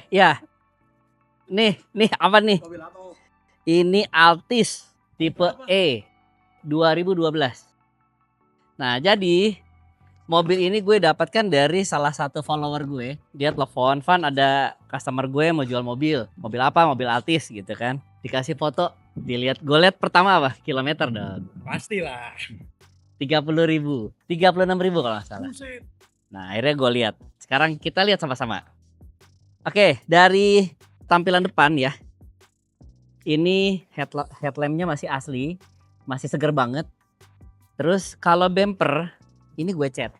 Ya, nih apa nih? Mobil apa? Ini Altis tipe Berapa? E 2012. Nah, jadi mobil ini gue dapatkan dari salah satu follower gue. Dia telepon, "Van, ada customer gue mau jual mobil. Mobil apa? Mobil Altis," gitu kan. Dikasih foto, dilihat. Gue lihat pertama apa? Kilometer dong. Pastilah. 30.000, 36.000 kalau nggak salah. Buset. Nah, akhirnya gue lihat. Sekarang kita lihat sama-sama. Oke, dari tampilan depan ya. Ini headlampnya masih asli, masih seger banget. Terus kalau bumper, ini gue cat.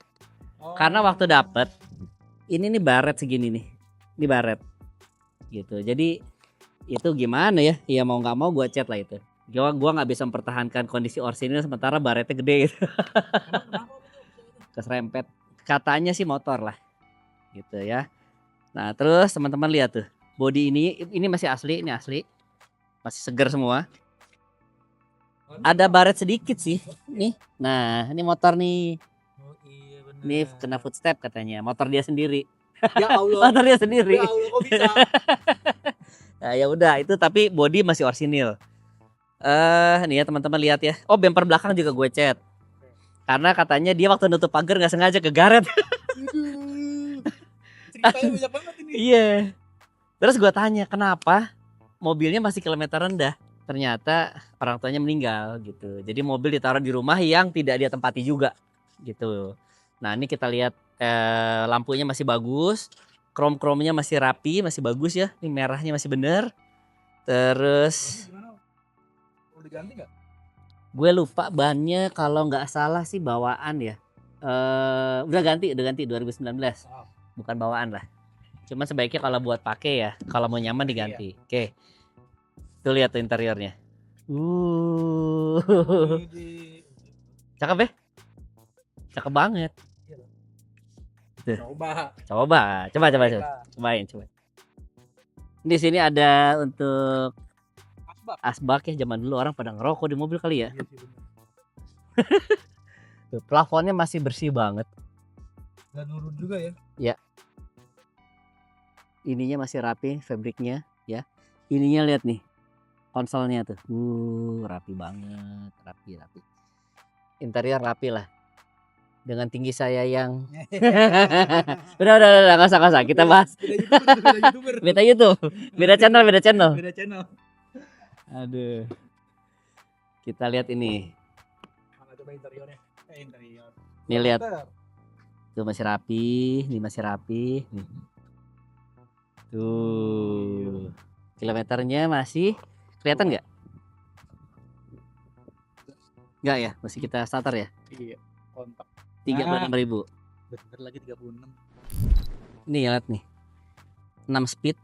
Karena waktu dapet, ini nih baret segini nih. Ini baret. Gitu. Jadi itu gimana ya? Ya mau nggak mau gue cat lah itu. Gua nggak bisa mempertahankan kondisi orsinil sementara baretnya gede gitu. Keserempet. Katanya sih motor lah. Gitu ya. Nah, terus teman-teman lihat tuh. Bodi ini masih asli, ini asli. Masih segar semua. Ada baret sedikit sih. Nih. Nah, ini motor nih. Oh iya benar. Nih kena footstep katanya. Motor dia sendiri. Ya Allah. Motor dia sendiri. Ya Allah kok bisa? Nah, ya udah itu tapi bodi masih orsinil. Nih ya teman-teman lihat ya. Oh, bumper belakang juga gue cat. Karena katanya dia waktu nutup pagar nggak sengaja kegaret. Ceritanya banyak banget ini. Iya. Terus gue tanya kenapa mobilnya masih kilometer rendah. Ternyata orang tuanya meninggal gitu. Jadi mobil ditaruh di rumah yang tidak dia tempati juga gitu. Nah ini kita lihat lampunya masih bagus. Krom-kromnya masih rapi, masih bagus ya. Ini merahnya masih bener. Terus Gimana? Udah diganti nggak? gue lupa bannya kalau nggak salah sih bawaan ya. Udah ganti 2019. Oh. Bukan bawaan lah. Cuma sebaiknya kalau buat pakai ya, kalau mau nyaman diganti. Oke. Tuh lihat tuh interiornya. Cakep ya? Cakep banget. Coba. Cobain. Di sini ada untuk asbak ya, zaman dulu orang pada ngerokok di mobil kali ya. Iya sih, bener. Tuh, plafonnya masih bersih banget. Dan nurun juga ya. Ya. Ininya masih rapi fabriknya ya. Ininya lihat nih. Konsolnya tuh. Rapi banget, rapi. Interior rapi lah. Dengan tinggi saya yang udah enggak usah kita bahas. Beda YouTube. Beda channel. Aduh. Kita lihat ini. Mana coba interiornya? Interior. Nih lihat. Tuh masih rapi, ini masih rapi. Nih. Tuh. Kilometernya masih kelihatan nggak? Nggak ya, masih kita starter ya? Iya, kontak. 36.000. Bener lagi 36. Nih lihat nih. 6 speed.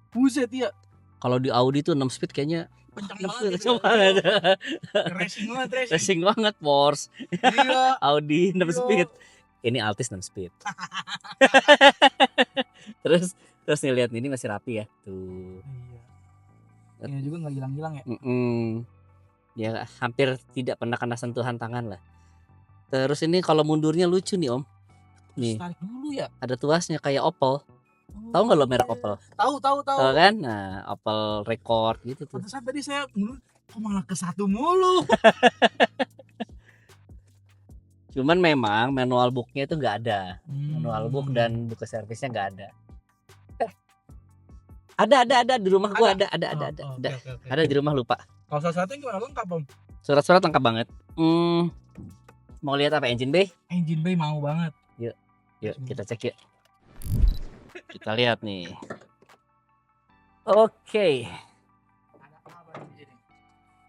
Buset ya. Kalau di Audi tuh 6 speed kayaknya Kencang kenceng banget. banget. Racing. Racing banget, Porsche. Iya. Audi 6 speed. Ini Altis 6 speed. terus nih lihat ini masih rapi ya. Tuh. Iya. Ini juga nggak hilang-hilang ya. Ya hampir tidak pernah kena sentuhan tangan lah. Terus ini kalau mundurnya lucu nih Om. Nih. Tarik dulu ya. Ada tuasnya kayak Opel. Tahu nggak lo merek Opel? Tahu. Tahu kan? Nah, Opel Record gitu tuh. Pantesan tadi saya kok malah ke satu mulu. Cuman memang manual booknya itu nggak ada. Manual book dan buku servisnya nggak ada. Ada di rumah gua ada. Okay. Ada di rumah lupa. Kalau sesuatu gimana lengkap Om? Surat-surat lengkap banget. Mau lihat apa engine bay? Engine bay mau banget. Yuk kita cek yuk. Kita lihat nih. Oke.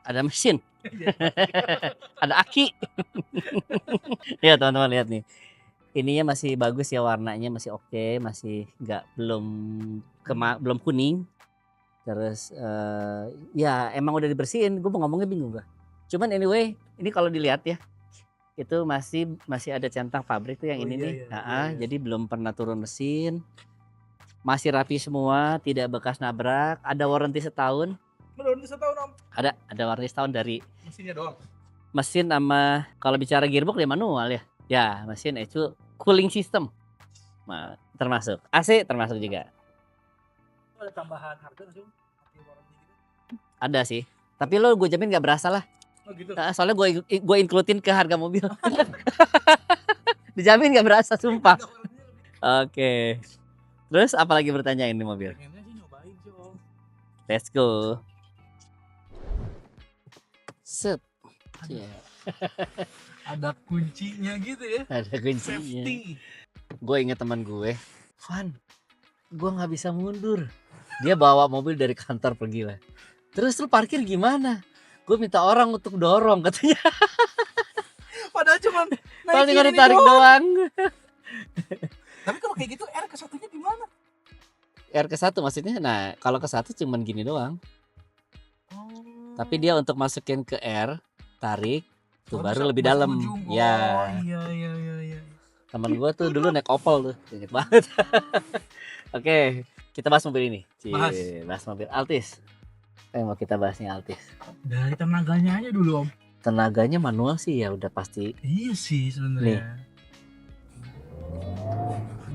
Ada mesin. Ada aki. Lihat teman-teman, lihat nih. Ininya masih bagus ya, warnanya masih oke, masih belum kuning. Terus ya emang udah dibersihin. Gue mau ngomongnya bingung gak. Cuman anyway, ini kalau dilihat ya, itu masih ada centang pabrik tuh yang ini nih. Iya. Jadi belum pernah turun mesin. Masih rapi semua, tidak bekas nabrak, ada warranty setahun. Warranty setahun Om? Ada warranty setahun dari mesinnya doang. Mesin sama kalau bicara gearbox dia manual ya. Ya, mesin itu cooling system. Nah, termasuk AC termasuk juga. Ada tambahan harga nggak sih Om? Pakai warranty gitu? Ada sih. Tapi lo gue jamin nggak berasa lah. Oh gitu. Soalnya gue includein ke harga mobil. Dijamin nggak berasa, sumpah. Ada warranty lebih. Oke. Terus apa lagi bertanya ini mobil? Pengennya sih nyobain sih Om. Let's go. Set. Yeah. Ada kuncinya gitu ya. Ada kuncinya. Safety. Gue inget teman gue, Van, gue nggak bisa mundur. Dia bawa mobil dari kantor pergi lah. Terus lu parkir gimana? Gue minta orang untuk dorong katanya. Padahal cuma Paling naikin nggak ini ditarik doang. doang. Tapi kalau kayak gitu R ke satunya gimana? R ke 1 maksudnya? Nah, kalau ke 1 cuman gini doang. Oh. Tapi dia untuk masukin ke R, tarik, tuh Oh, baru bisa lebih masuk dalam. ujung. Ya. Oh iya. Temen gue tuh dulu naik Opel tuh, inget banget. Oke, kita bahas mobil ini. Bahas mobil Altis. Mau kita bahasnya Altis. Dari tenaganya aja dulu Om. Tenaganya manual sih ya udah pasti. Iya sih sebenarnya.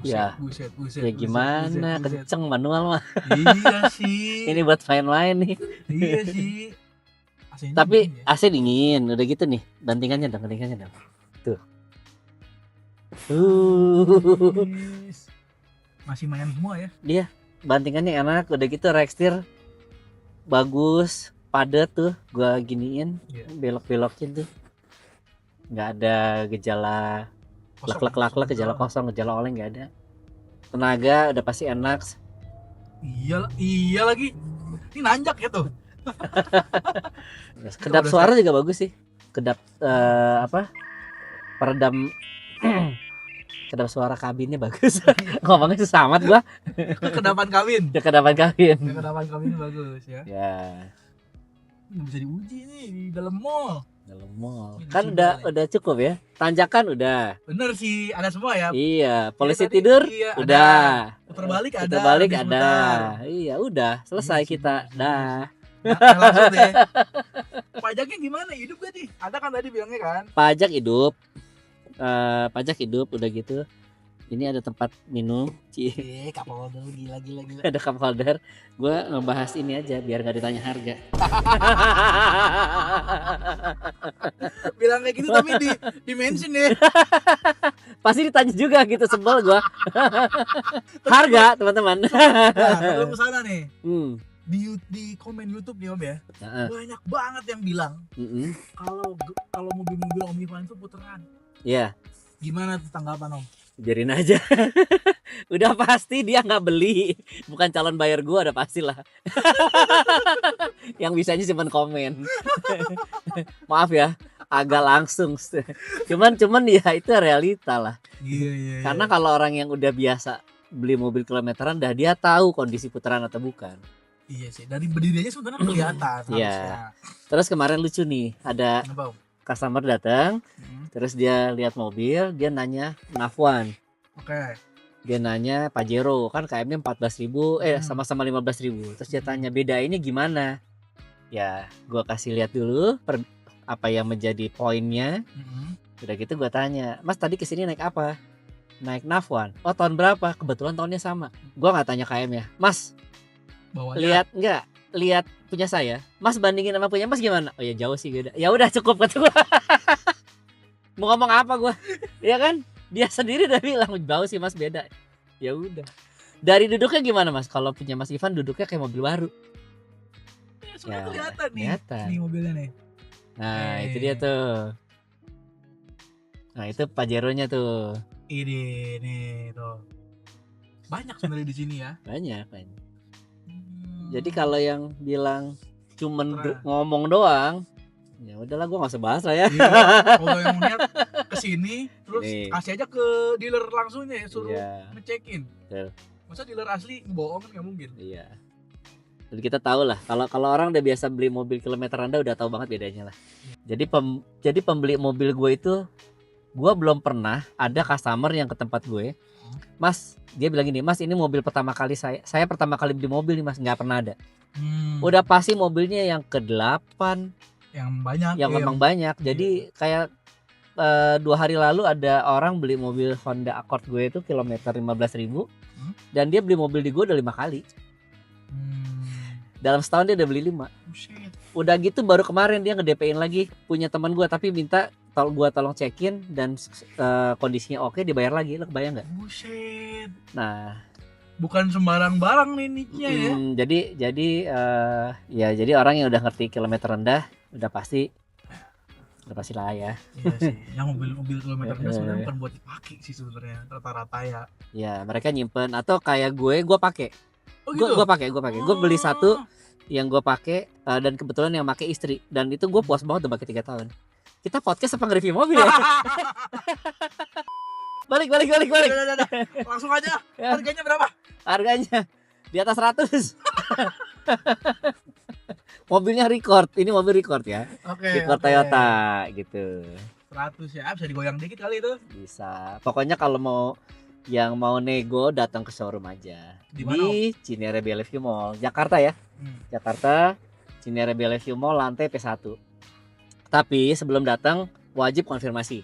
Ya. Buset. Ya gimana, buset. kenceng manual mah. Iya sih. Ini buat main-main nih. Iya sih. AC-nya Tapi dingin ya. AC dingin, udah gitu nih. Bantingannya dong. Tuh. Yes. Masih main semua ya. Bantingannya enak, udah gitu rekstir bagus, padat tuh. Gua giniin, Iya. belok-belokin tuh. Nggak ada gejala lak-lak, gejala kosong, gejala oleng nggak ada. Tenaga udah pasti enak. Iya lagi. Ini nanjak ya tuh. Kedap udah suara juga bagus sih. Kedap peredam kedap suara kabinnya bagus. Ngomongnya susah amat gua. Kedapan kawin. Ya kedapan kabin. Kedapan kawin bagus ya. Ya, Ini bisa diuji nih di dalam mall. dalam mall. Ini Kan sudah udah cukup ya. Tanjakan udah. Bener sih, ada semua ya. Iya, polisi tadi, tidur iya, ada. udah. Putar balik ada. Putar balik habis ada. mutar. Iya, udah selesai Iya sih, kita. bener sih, Dah. Nah, langsung deh. Pajaknya gimana? Hidup gak nih? Ada kan tadi bilangnya kan? Pajak hidup. Pajak hidup udah gitu. Ini ada tempat minum. Kapal dulu gila. Ada cup holder. Gue ngebahas ini aja biar nggak ditanya harga. Bilang kayak gitu tapi di mention deh. Pasti ditanya juga gitu, sebel gue. Harga teman-teman. Nah, kalau sana nih Hmm. di komen YouTube nih Om ya, Heeh. banyak banget yang bilang Mm-mm. kalau mobil-mobil Om Ivan itu puteran. Ya, Gimana tuh tanggapan Om? biarin aja. Udah pasti dia nggak beli, bukan calon bayar gue, udah pastilah. Yang bisanya cuma komen. Maaf ya, agak langsung. Cuman ya itu realita lah. Iya. Karena kalau orang yang udah biasa beli mobil kilometeran, dah dia tahu kondisi putaran atau bukan. Iya sih, dari berdirinya sebenarnya kelihatan Iya. harusnya. Terus kemarin lucu nih, ada Kenapa Om? customer datang, Hmm, terus dia lihat mobil, dia nanya Nafwan, Oke. dia nanya Pajero, kan KM-nya 14.000, sama-sama 15.000. Terus dia tanya bedainnya gimana? Ya, gua kasih lihat dulu apa yang menjadi poinnya. Hmm. Udah gitu gua tanya, Mas tadi kesini naik apa? Naik Nafwan. Oh tahun berapa? Kebetulan tahunnya sama. Gua nggak tanya KM ya, Mas Bawahnya lihat punya saya, Mas bandingin sama punya Mas gimana? Oh ya jauh sih beda. Ya udah cukup kata gua. Mau ngomong apa gua? Ya kan? Dia sendiri udah bilang jauh sih Mas beda. Ya udah. Dari duduknya gimana Mas? Kalau punya Mas Ivan duduknya kayak mobil baru. sebenarnya Ya, kelihatan nih. kelihatan. Nih mobilnya nih. Nah, itu dia tuh. Nah, itu Pajero-nya tuh. Ini nih tuh. Banyak sebenarnya di sini ya. Banyak. Hmm. Jadi kalau yang bilang cuman Puteran. ngomong doang, ya udahlah gua nggak usah bahas lah ya. Iya, kalau yang niat kesini terus Nih. kasih aja ke dealer langsungnya ya, suruh Iya, ngecekin. betul. Masa dealer asli bohong kan nggak mungkin. Iya. Jadi kita tahu lah kalau orang udah biasa beli mobil kilometer rendah udah tahu banget bedanya lah. Jadi pembeli mobil gue itu gue belum pernah ada customer yang ke tempat gue, Mas, dia bilang gini, Mas ini mobil pertama kali saya pertama kali beli mobil nih Mas, nggak pernah ada. Udah pasti mobilnya yang ke-8 Yang banyak. yang ya, memang banyak. Jadi kayak 2 hari lalu ada orang beli mobil Honda Accord gue itu kilometer 15.000 dan dia beli mobil di gue udah 5 kali. Dalam setahun dia udah beli 5. Buset. Udah gitu baru kemarin dia nge-DP-in lagi punya teman gua, tapi minta gua tolong cekin dan kondisinya oke, dibayar lagi. Lo kebayang nggak? Buset. Nah, Bukan sembarang barang nih nicknya ya. jadi orang yang udah ngerti kilometer rendah udah pasti lah ya. Iya sih. Yang mobil kilometer rendah sebenarnya Iya. bukan buat dipakai sih sebenarnya rata-rata ya. Ya, mereka nyimpen atau kayak gue pakai. Oh Gue pakai. Gue beli satu Oh. yang gue pakai dan kebetulan yang pakai istri, dan itu gue puas banget udah pakai 3 tahun. Kita podcast apa nge-review mobil ya? balik. Udah. Langsung aja. Ya. Harganya berapa? Harganya di atas 100. Mobilnya record, ini mobil record ya. Oke. Record Toyota gitu. 100 ya, bisa digoyang dikit kali itu. Bisa. Pokoknya kalau yang mau nego datang ke showroom aja. Di mana, Di Cinere Bellevue Mall, Jakarta ya. Jakarta, Cinere Bellevue Mall lantai P1. Tapi sebelum datang wajib konfirmasi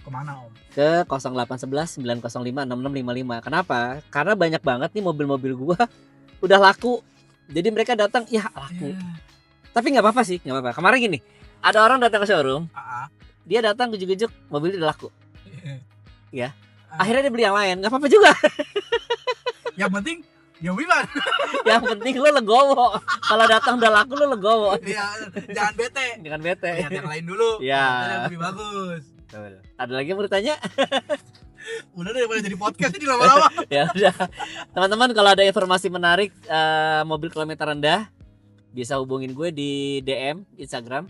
Kemana Om? ke 0811 905 6655. Kenapa? Karena banyak banget nih mobil-mobil gua udah laku. Jadi mereka datang, ya laku. Tapi nggak apa-apa sih, nggak apa-apa. Kemarin gini, ada orang datang ke showroom, dia datang ujuk-ujuk mobilnya udah laku. Ya. Akhirnya dia beli yang lain, nggak apa-apa juga. Yang penting ya gimana? Yang penting lo legowo. Kalau datang udah laku lo legowo. Iya, jangan bete. Jangan bete. Lihat yang lain dulu. Iya. Ada yang lebih bagus. Betul. Ada lagi yang mau ditanya? Udah daripada jadi podcast ini lama-lama. Ya udah. Teman-teman, kalau ada informasi menarik mobil kilometer rendah, bisa hubungin gue di DM Instagram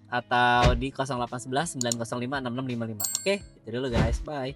atau di 0811 905 6655. Oke, itu dulu guys. Bye.